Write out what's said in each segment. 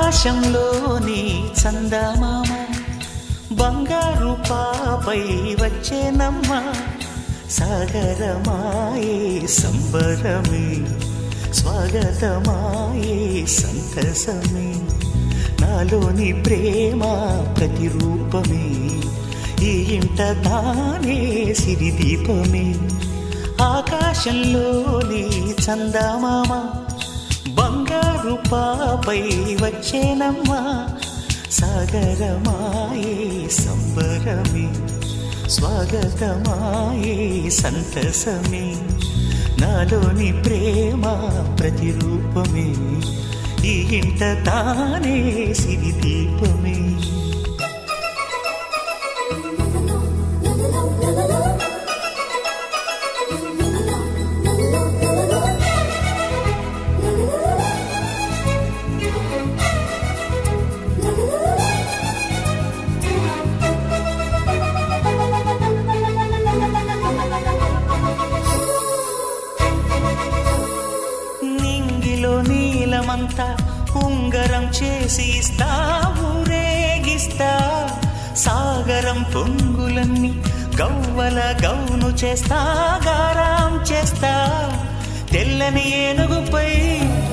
ఆకాశంలోని చందమామ బంగారు పాపై వచ్చేనమ్మ సాగరమాయే సంబరమే స్వాగతమాయే సంతసమే నాలోని ప్రేమ ప్రతిరూపమే ఈ ఇంట తానే సిరిదీపమే ఆకాశంలోని చందమామ బంగారు పాపై వచ్చేనమ్మా సాగరమాయే సంబరమే స్వాగతమాయే సంతసమే నాలోని ప్రేమ ప్రతిరూపమే ఈ ఇంట తానే సిరిదీపమే నీలమంతా ఉంగరం చేసి ఇస్తా ఊరేగిస్తా సాగరం పొంగులన్నీ గవ్వల గౌను చేస్తా గారాం చేస్తా తెల్లని ఏనుగుపై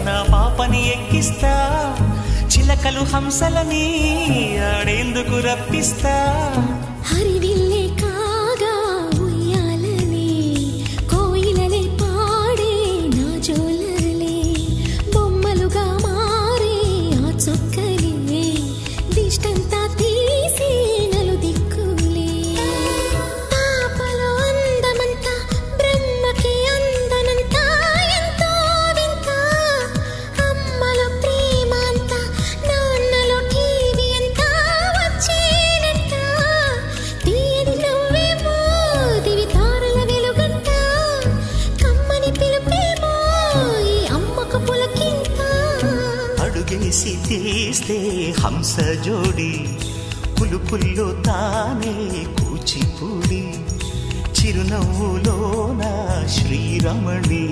నా పాపని ఎక్కిస్తా చిలకలు హంసలని ఆడేందుకు రప్పిస్తా హరివిల్లే కాగా ఉయ్యాలనే కోయిలలే పాడే నా జోలలే బొమ్మలుగా మారే ఆ చొక్కలే దిష్టంతా తీసి నలు దిక్కులే పాపలో అందమంతా బ్రహ్మకి అందనంతా ఎంతో వింత అమ్మలో ప్రేమ అంతా నాన్నలో టీవీ అంతా వచ్చేనంట తీయని నవ్వేమో దివి తారల వెలుగంట కమ్మని పిలుపేమో ఈ అమ్మకు పులకింత అడుగేసి తీస్తే హంస జోడి పులుపుల్లో తానే కూచిపూడి చిరునవ్వులోన శ్రీరమణి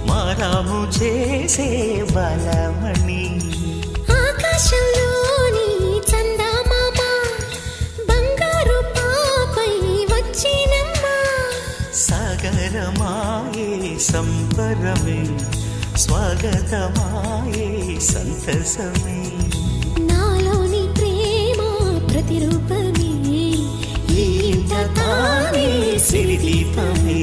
మారాము చేసే బలమణి ఆకాశంలోని చందమామ బంగారు పాపై వచ్చినమ్మా సాగరమాయే సంబరమే స్వాగతమాయే సంతసమే నాలోని ప్రేమ ప్రతిరూపమే ఈ ఇంట తానే సిరిదీపమే